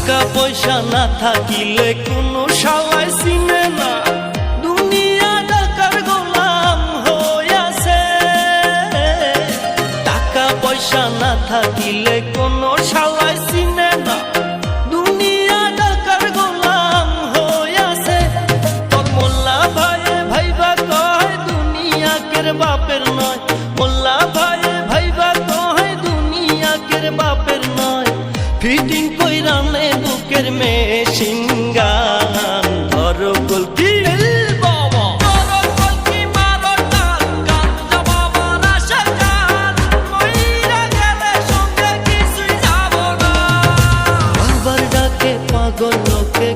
টাকা পয়সা না থাকিলে কোনো শালাই চিনে না, দুনিয়া টাকার গোলাম হইয়াছে। টাকা পয়সা না থাকিলে কোনো শালাই চিনে না, দুনিয়া টাকার গোলাম হইয়াছে। তোর মোল্লা ভাইয়ে ভাইবা কয় দুনিয়া কের বাপের নয়, মোল্লা ভাইয়ে ভাইবা কয় দুনিয়া কের বাপের নয়। ফিটিং কইরা নে বুকের মেশিন গান, ধরো কলকি বাবা, ধরো কলকি মারো টান, গান জবাবা না সরকার, মইরা গেলে সঙ্গে কিছুই যাব না। বাবার ডাকে পাগল লোকে